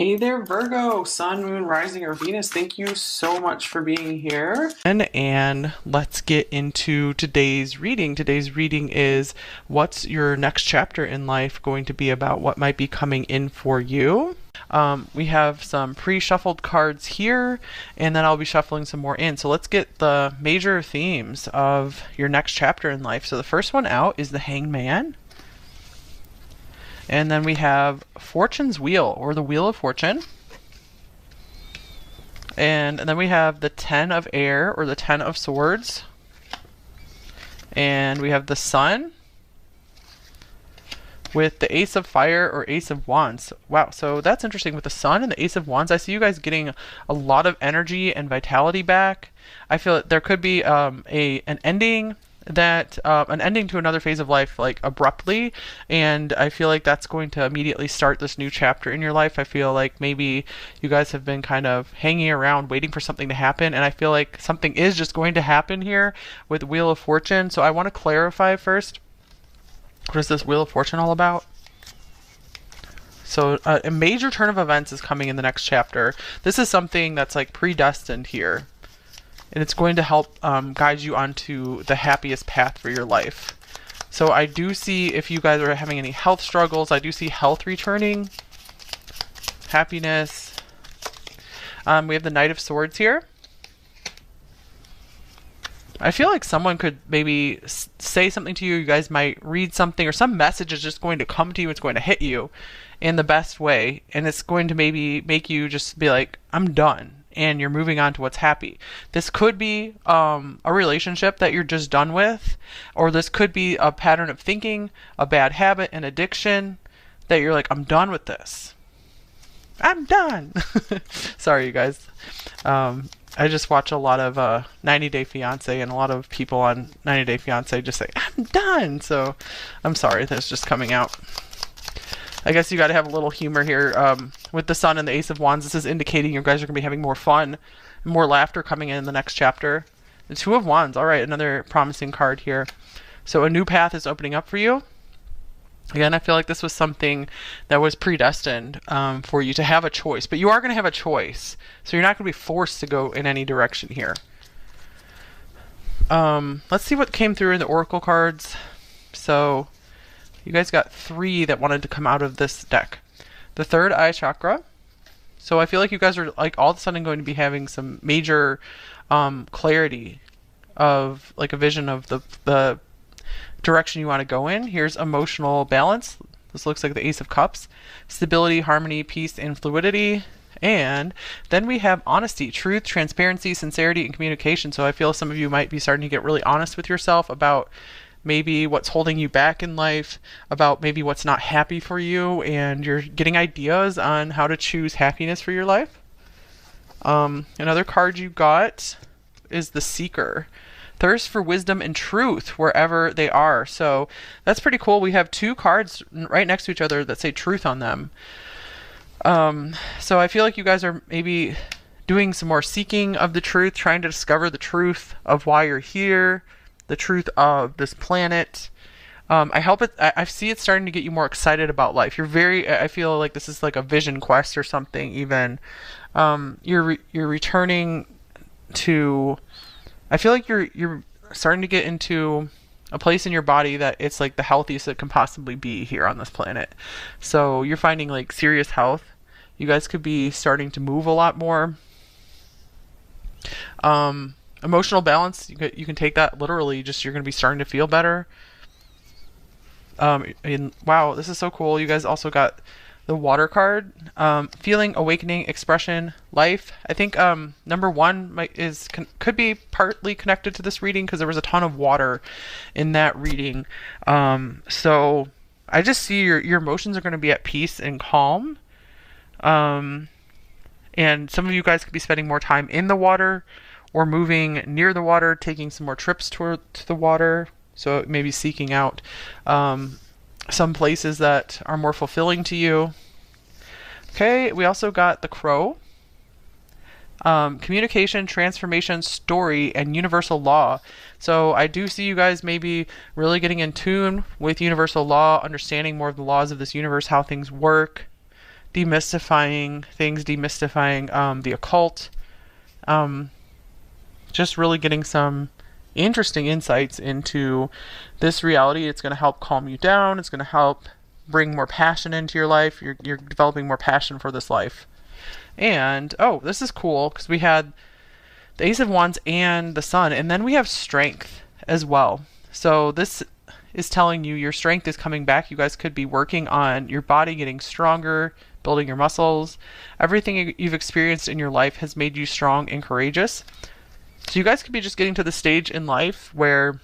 Hey there, Virgo, Sun, Moon, Rising, or Venus. Thank you so much for being here. And let's get into today's reading. Today's reading is what's your next chapter in life going to be about? What might be coming in for you? We have some pre-shuffled cards here, and then I'll be shuffling some more in. So let's get the major themes of your next chapter in life. So the first one out is the Hanged Man. And then we have Fortune's Wheel, or the Wheel of Fortune. And then we have the Ten of Air, or the Ten of Swords. And we have the Sun with the Ace of Fire or Ace of Wands. Wow, so that's interesting with the Sun and the Ace of Wands. I see you guys getting a lot of energy and vitality back. I feel that there could be an ending to another phase of life, like abruptly, and I feel like that's going to immediately start this new chapter in your life. I feel like maybe you guys have been kind of hanging around waiting for something to happen, and I feel like something is just going to happen here with Wheel of Fortune. So I want to clarify first, what is this Wheel of Fortune all about? So a major turn of events is coming in the next chapter. This is something that's like predestined here, and it's going to help guide you onto the happiest path for your life. So I do see, if you guys are having any health struggles, I do see health returning, happiness. We have the Knight of Swords here. I feel like someone could maybe say something to you. You guys might read something, or some message is just going to come to you. It's going to hit you in the best way, and it's going to maybe make you just be like, I'm done. And you're moving on to what's happy. This could be a relationship that you're just done with, or this could be a pattern of thinking, a bad habit, an addiction, that you're like, I'm done with this. I'm done. Sorry, you guys. I just watch a lot of 90 Day Fiance, and a lot of people on 90 Day Fiance just say, I'm done. So I'm sorry, that's just coming out. I guess you got to have a little humor here. With the Sun and the Ace of Wands, this is indicating you guys are going to be having more fun, more laughter coming in the next chapter. The Two of Wands, all right, another promising card here. So a new path is opening up for you. Again, I feel like this was something that was predestined for you to have a choice, but you are going to have a choice. So you're not going to be forced to go in any direction here. Let's see what came through in the Oracle cards. So you guys got 3 that wanted to come out of this deck. The third eye chakra. So I feel like you guys are like all of a sudden going to be having some major clarity of like a vision of the direction you want to go in. Here's emotional balance. This looks like the Ace of Cups. Stability, harmony, peace, and fluidity. And then we have honesty, truth, transparency, sincerity, and communication. So I feel some of you might be starting to get really honest with yourself about maybe what's holding you back in life, about maybe what's not happy for you, and you're getting ideas on how to choose happiness for your life. Another card you got is the Seeker. Thirst for wisdom and truth wherever they are. So that's pretty cool. We have 2 cards right next to each other that say truth on them. So I feel like you guys are maybe doing some more seeking of the truth, trying to discover the truth of why you're here, the truth of this planet. I see it starting to get you more excited about life. I feel like this is like a vision quest or something even. You're returning to, I feel like you're starting to get into a place in your body that it's like the healthiest it can possibly be here on this planet. So you're finding like serious health. You guys could be starting to move a lot more. Emotional balance, you can take that literally, just you're going to be starting to feel better. And wow, this is so cool. You guys also got the Water card. Feeling, awakening, expression, life. I think number 1 could be partly connected to this reading because there was a ton of water in that reading. So I just see your emotions are going to be at peace and calm. And some of you guys could be spending more time in the water, or moving near the water, taking some more trips to the water. So maybe seeking out some places that are more fulfilling to you. Okay, we also got the Crow. Communication, transformation, story, and universal law. So I do see you guys maybe really getting in tune with universal law, understanding more of the laws of this universe, how things work, demystifying things, demystifying the occult, just really getting some interesting insights into this reality. It's going to help calm you down. It's going to help bring more passion into your life. You're developing more passion for this life. And, oh, this is cool because we had the Ace of Wands and the Sun, and then we have strength as well. So this is telling you your strength is coming back. You guys could be working on your body getting stronger, building your muscles. Everything you've experienced in your life has made you strong and courageous. So you guys could be just getting to the stage in life where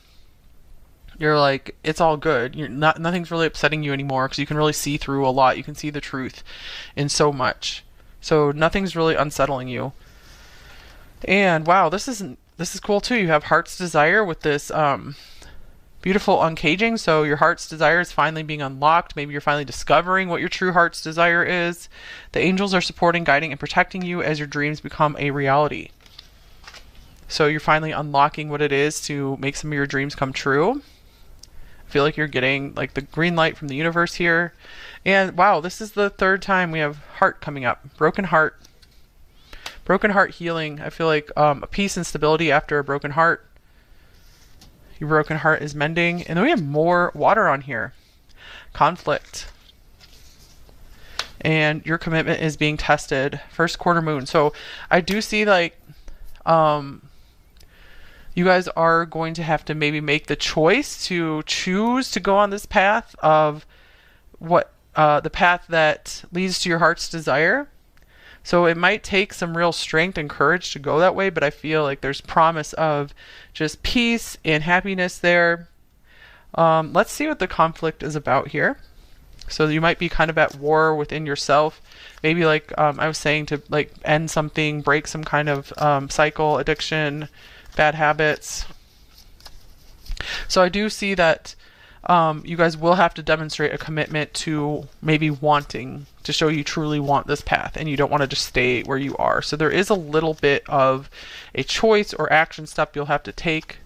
you're like, it's all good. Nothing's really upsetting you anymore because you can really see through a lot. You can see the truth in so much. So nothing's really unsettling you. And wow, this is cool too. You have Heart's Desire with this beautiful uncaging. So your heart's desire is finally being unlocked. Maybe you're finally discovering what your true heart's desire is. The angels are supporting, guiding, and protecting you as your dreams become a reality. So you're finally unlocking what it is to make some of your dreams come true. I feel like you're getting like the green light from the universe here. And wow, this is the third time we have heart coming up. Broken heart healing. I feel like a peace and stability after a broken heart. Your broken heart is mending. And then we have more water on here. Conflict. And your commitment is being tested. First quarter moon. So I do see like you guys are going to have to maybe make the choice to choose to go on this path of what the path that leads to your heart's desire. So it might take some real strength and courage to go that way, but I feel like there's promise of just peace and happiness there. Let's see what the conflict is about here. So you might be kind of at war within yourself. Maybe like I was saying, to like end something, break some kind of cycle, addiction, bad habits. So I do see that you guys will have to demonstrate a commitment to maybe wanting to show you truly want this path and you don't want to just stay where you are. So there is a little bit of a choice or action step you'll have to take.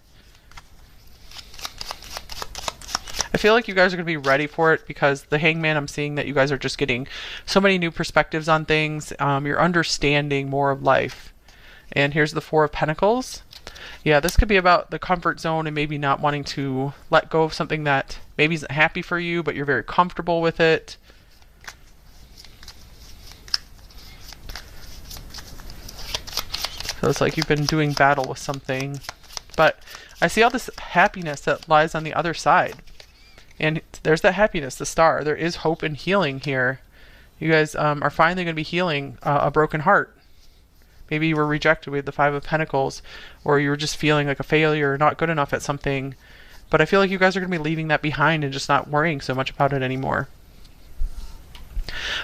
I feel like you guys are going to be ready for it because the Hangman, I'm seeing that you guys are just getting so many new perspectives on things. You're understanding more of life. And here's the Four of Pentacles. Yeah, this could be about the comfort zone and maybe not wanting to let go of something that maybe isn't happy for you, but you're very comfortable with it. So it's like you've been doing battle with something. But I see all this happiness that lies on the other side. And there's that happiness, the star. There is hope and healing here. You guys are finally going to be healing a broken heart. Maybe you were rejected with the Five of Pentacles, or you were just feeling like a failure, not good enough at something. But I feel like you guys are going to be leaving that behind and just not worrying so much about it anymore.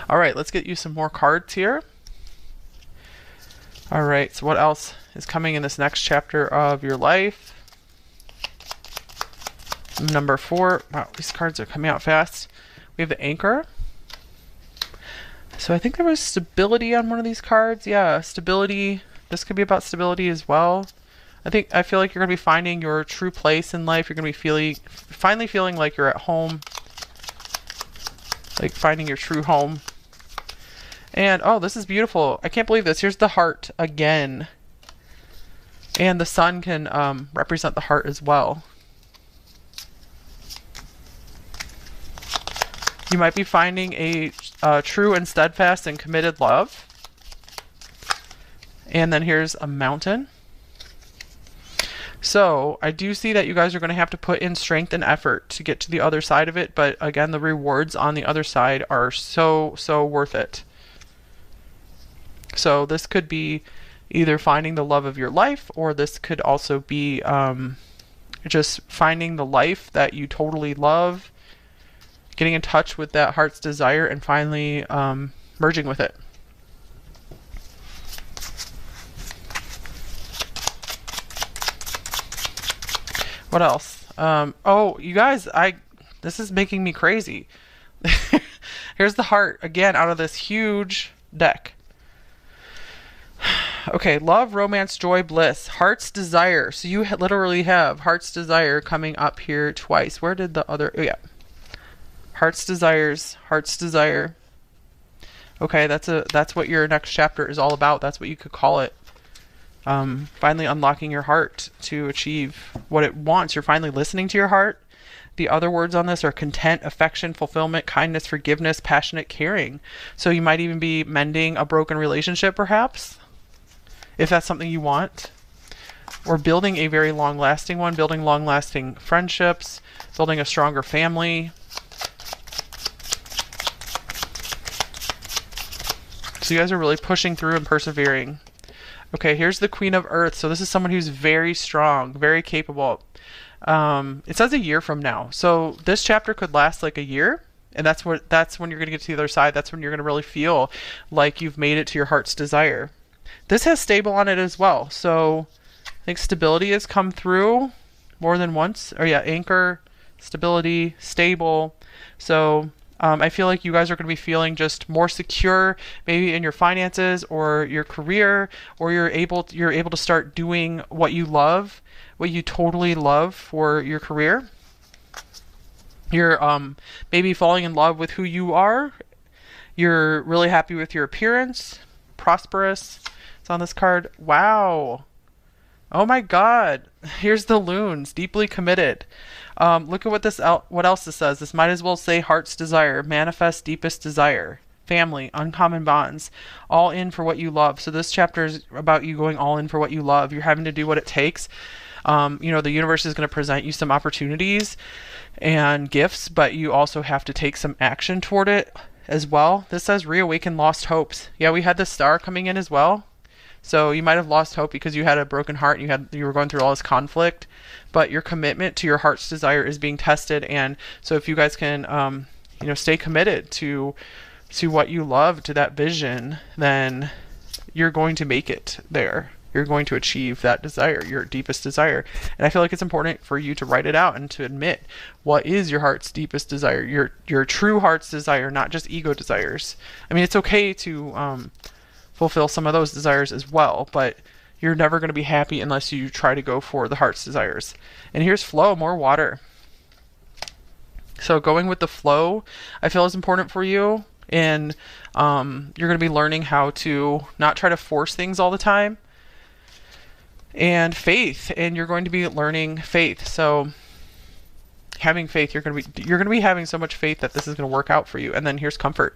All right, let's get you some more cards here. All right, so what else is coming in this next chapter of your life? Number 4. Wow, these cards are coming out fast. We have the Anchor. So I think there was stability on one of these cards. Yeah, stability. This could be about stability as well. I feel like you're going to be finding your true place in life. You're going to be finally feeling like you're at home. Like finding your true home. And oh, this is beautiful. I can't believe this. Here's the heart again. And the sun can represent the heart as well. You might be finding a true and steadfast and committed love. And then here's a mountain. So I do see that you guys are going to have to put in strength and effort to get to the other side of it. But again, the rewards on the other side are so, so worth it. So this could be either finding the love of your life, or this could also be just finding the life that you totally love, getting in touch with that heart's desire, and finally merging with it. What else? Oh, you guys, this is making me crazy. Here's the heart again out of this huge deck. Okay, love, romance, joy, bliss, heart's desire. So you literally have heart's desire coming up here twice. Where did the other? Oh yeah. Heart's desires, heart's desire. Okay, that's what your next chapter is all about. That's what you could call it. Finally unlocking your heart to achieve what it wants. You're finally listening to your heart. The other words on this are content, affection, fulfillment, kindness, forgiveness, passionate, caring. So you might even be mending a broken relationship, perhaps, if that's something you want. Or building a very long-lasting one, building long-lasting friendships, building a stronger family. So you guys are really pushing through and persevering. Okay, here's the Queen of Earth. So this is someone who's very strong, very capable. It says a year from now. So this chapter could last like a year. And that's when you're going to get to the other side. That's when you're going to really feel like you've made it to your heart's desire. This has stable on it as well. So I think stability has come through more than once. Or yeah, anchor, stability, stable. So I feel like you guys are going to be feeling just more secure, maybe in your finances or your career, or you're able to start doing what you love, what you totally love for your career. You're maybe falling in love with who you are. You're really happy with your appearance, prosperous. It's on this card. Wow. Oh my God. Here's the loons, deeply committed. Look at what else this says. This might as well say heart's desire, manifest deepest desire, family, uncommon bonds, all in for what you love. So this chapter is about you going all in for what you love. You're having to do what it takes. The universe is going to present you some opportunities and gifts, but you also have to take some action toward it as well. This says reawaken lost hopes. Yeah, we had the star coming in as well. So you might have lost hope because you had a broken heart and you were going through all this conflict, but your commitment to your heart's desire is being tested. And so if you guys can, stay committed to what you love, to that vision, then you're going to make it there. You're going to achieve that desire, your deepest desire. And I feel like it's important for you to write it out and to admit what is your heart's deepest desire, your true heart's desire, not just ego desires. I mean, it's okay to fulfill some of those desires as well, but you're never going to be happy unless you try to go for the heart's desires. And here's flow, more water. So going with the flow, I feel is important for you. And you're going to be learning how to not try to force things all the time. And faith, and you're going to be learning faith. So having faith, you're going to be having so much faith that this is going to work out for you. And then here's comfort.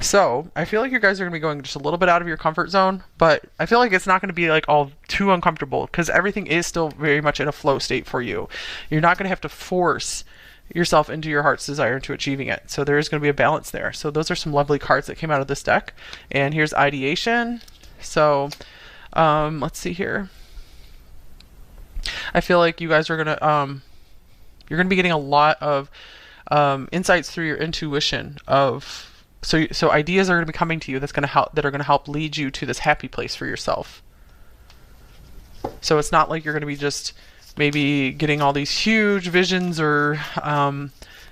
So I feel like you guys are going to be going just a little bit out of your comfort zone, but I feel like it's not going to be like all too uncomfortable because everything is still very much in a flow state for you. You're not going to have to force yourself into your heart's desire into achieving it. So there is going to be a balance there. So those are some lovely cards that came out of this deck. And here's ideation. So let's see here. I feel like you guys are going to you're going to be getting a lot of insights through your intuition of so ideas are going to be coming to you that are going to help lead you to this happy place for yourself. So it's not like you're going to be just maybe getting all these huge visions or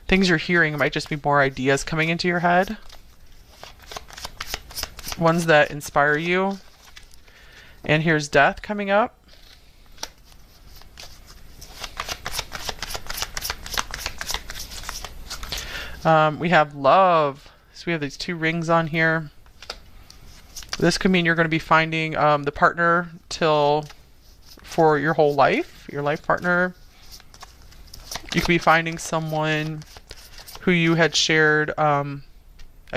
things you're hearing. It might just be more ideas coming into your head, ones that inspire you. And here's death coming up. We have love. So we have these two rings on here. This could mean you're going to be finding the partner for your whole life, your life partner. You could be finding someone who you had shared a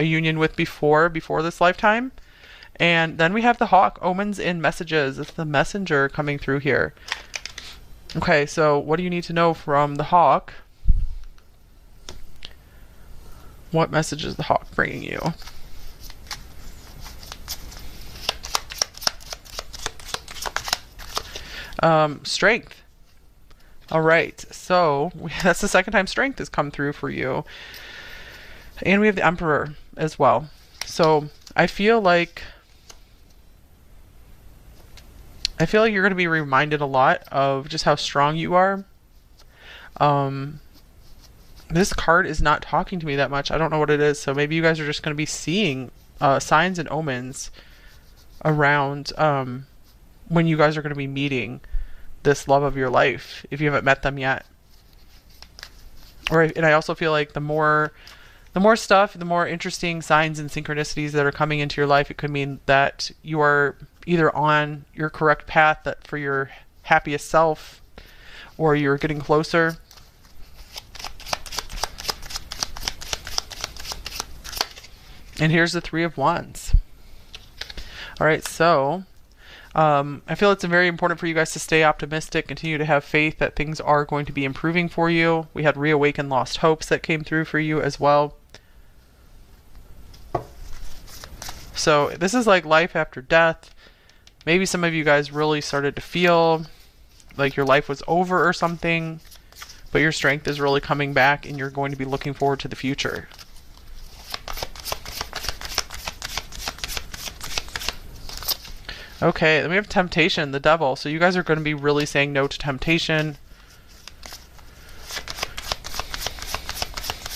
union with before this lifetime. And then we have the hawk, omens and messages. It's the messenger coming through here. Okay, so what do you need to know from the hawk? What message is the hawk bringing you? Strength. All right, so that's the second time strength has come through for you. And we have the emperor as well. So I feel like you're going to be reminded a lot of just how strong you are. This card is not talking to me that much. I don't know what it is. So maybe you guys are just going to be seeing signs and omens around when you guys are going to be meeting this love of your life if you haven't met them yet. And I also feel like the more The more stuff, the more interesting signs and synchronicities that are coming into your life. It could mean that you are either on your correct path that for your happiest self, or you're getting closer. And here's the Three of Wands. All right, so I feel it's very important for you guys to stay optimistic, continue to have faith that things are going to be improving for you. We had reawaken lost hopes that came through for you as well. So this is like life after death. Maybe some of you guys really started to feel like your life was over or something, but your strength is really coming back and you're going to be looking forward to the future. Okay, then we have temptation, the devil. So you guys are going to be really saying no to temptation.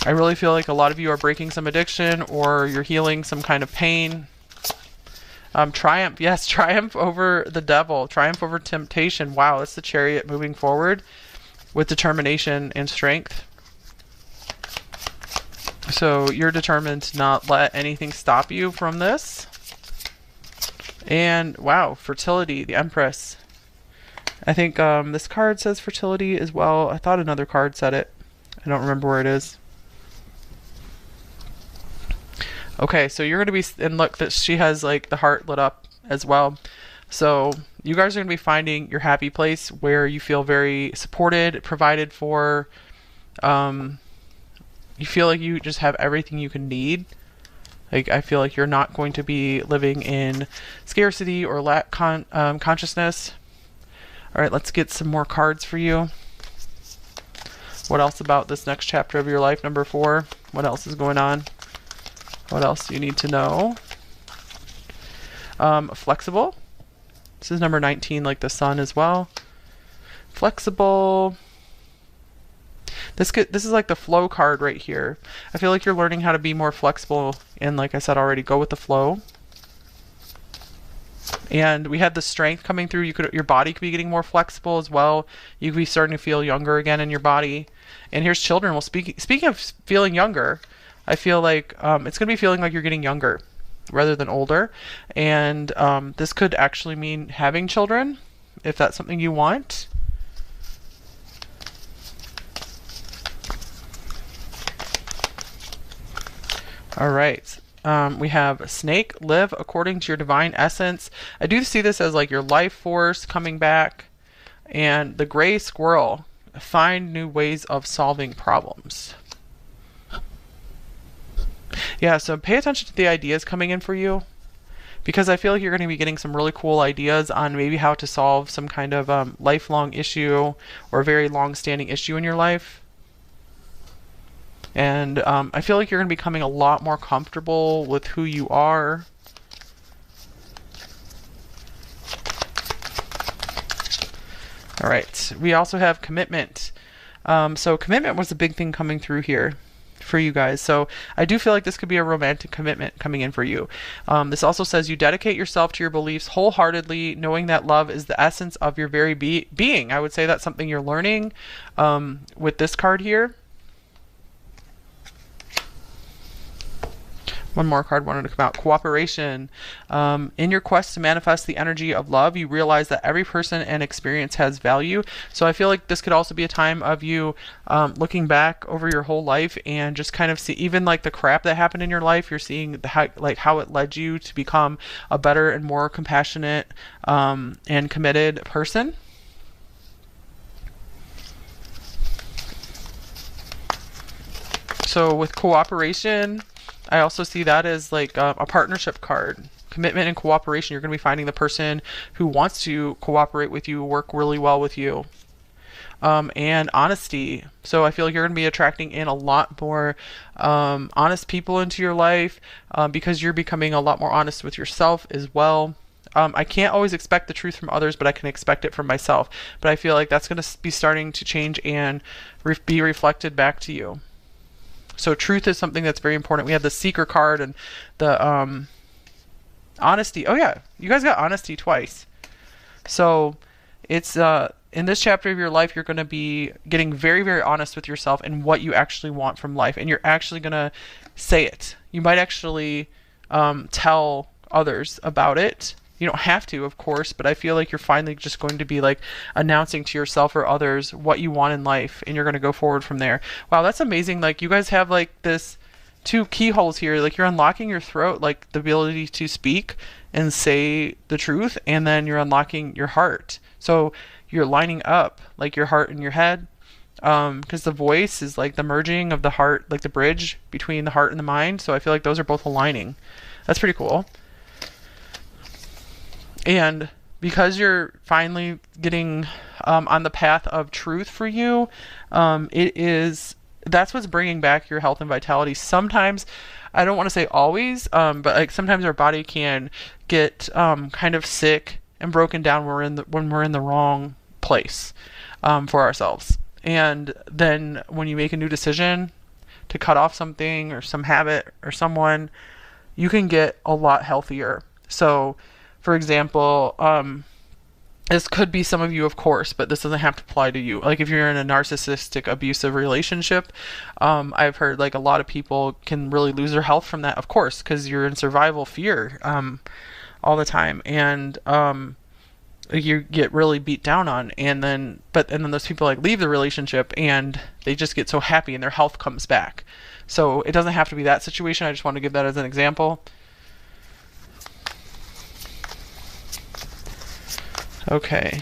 I really feel like a lot of you are breaking some addiction or you're healing some kind of pain. Triumph, yes, triumph over the devil, triumph over temptation. Wow, it's the Chariot moving forward with determination and strength. So you're determined to not let anything stop you from this. And wow, fertility, the Empress. I think this card says fertility as well. I thought another card said it. I don't remember where it is. Okay, so you're going to be, and look, that she has like the heart lit up as well. So you guys are going to be finding your happy place where you feel very supported, provided for. You feel like you just have everything you can need. Like, I feel like you're not going to be living in scarcity or lack consciousness. All right, let's get some more cards for you. What else about this next chapter of your life, number 4? What else is going on? What else do you need to know? Flexible. This is number 19, like the sun as well. Flexible. This is like the flow card right here. I feel like you're learning how to be more flexible and, like I said already, go with the flow. And we had the strength coming through. Your body could be getting more flexible as well. You could be starting to feel younger again in your body. And here's children. Well, speaking of feeling younger, I feel like it's going to be feeling like you're getting younger rather than older. And this could actually mean having children, if that's something you want. All right. We have snake, live according to your divine essence. I do see this as like your life force coming back. And the gray squirrel, find new ways of solving problems. Yeah, so pay attention to the ideas coming in for you, because I feel like you're going to be getting some really cool ideas on maybe how to solve some kind of lifelong issue or very long-standing issue in your life. And I feel like you're going to be becoming a lot more comfortable with who you are. All right, we also have commitment. So commitment was a big thing coming through here for you guys. So I do feel like this could be a romantic commitment coming in for you. This also says you dedicate yourself to your beliefs wholeheartedly, knowing that love is the essence of your very being. I would say that's something you're learning with this card here. One more card wanted to come out. Cooperation. In your quest to manifest the energy of love, you realize that every person and experience has value. So I feel like this could also be a time of you looking back over your whole life and just kind of see even like the crap that happened in your life. You're seeing how it led you to become a better and more compassionate and committed person. So with cooperation, I also see that as like a partnership card. Commitment and cooperation. You're going to be finding the person who wants to cooperate with you, work really well with you. And honesty. So I feel like you're going to be attracting in a lot more honest people into your life because you're becoming a lot more honest with yourself as well. I can't always expect the truth from others, but I can expect it from myself. But I feel like that's going to be starting to change and be reflected back to you. So truth is something that's very important. We have the seeker card and the honesty. Oh yeah, you guys got honesty twice. So it's in this chapter of your life, you're going to be getting very, very honest with yourself and what you actually want from life. And you're actually going to say it. You might actually tell others about it. You don't have to, of course, but I feel like you're finally just going to be like announcing to yourself or others what you want in life, and you're going to go forward from there. Wow, that's amazing. Like, you guys have like this two keyholes here. Like, you're unlocking your throat, like the ability to speak and say the truth, and then you're unlocking your heart. So you're lining up like your heart and your head, because the voice is like the merging of the heart, like the bridge between the heart and the mind. So I feel like those are both aligning. That's pretty cool. And because you're finally getting on the path of truth for you, that's what's bringing back your health and vitality. Sometimes, I don't want to say always, but like sometimes our body can get kind of sick and broken down when we're in the wrong place for ourselves. And then when you make a new decision to cut off something or some habit or someone, you can get a lot healthier. So, for example, this could be some of you, of course, but this doesn't have to apply to you. Like if you're in a narcissistic, abusive relationship, I've heard like a lot of people can really lose their health from that, of course, because you're in survival fear all the time, and you get really beat down on, and then those people like leave the relationship and they just get so happy and their health comes back. So it doesn't have to be that situation. I just want to give that as an example. Okay.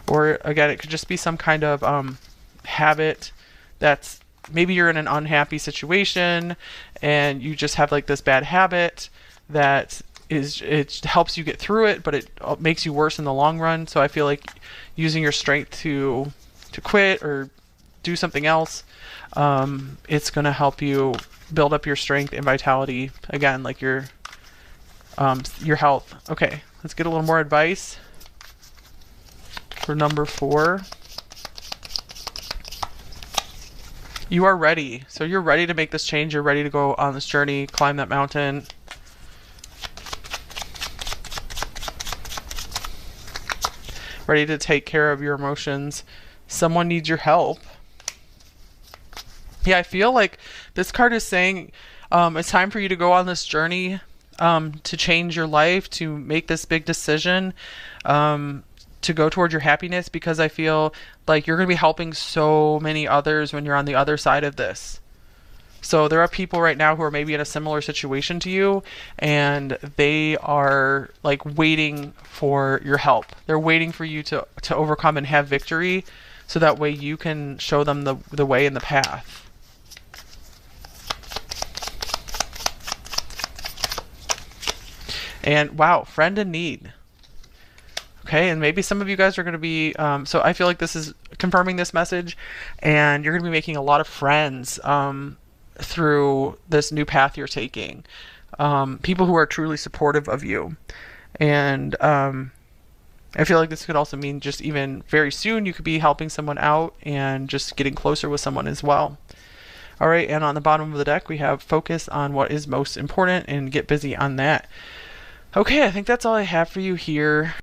Or again, it could just be some kind of habit that's, maybe you're in an unhappy situation and you just have like this bad habit that it helps you get through it, but it makes you worse in the long run. So I feel like using your strength to quit or do something else, it's going to help you build up your strength and vitality again, like your health. Okay, let's get a little more advice for number 4. You are ready. So you're ready to make this change. You're ready to go on this journey, climb that mountain. Ready to take care of your emotions. Someone needs your help. Yeah, I feel like this card is saying it's time for you to go on this journey to change your life, to make this big decision, to go toward your happiness, because I feel like you're going to be helping so many others when you're on the other side of this. So there are people right now who are maybe in a similar situation to you, and they are like waiting for your help. They're waiting for you to overcome and have victory, so that way you can show them the way and the path. And wow, friend in need. Okay, and maybe some of you guys are going to be, so I feel like this is confirming this message, and you're going to be making a lot of friends through this new path you're taking. People who are truly supportive of you. And I feel like this could also mean just even very soon you could be helping someone out and just getting closer with someone as well. All right, and on the bottom of the deck, we have focus on what is most important and get busy on that. Okay, I think that's all I have for you here.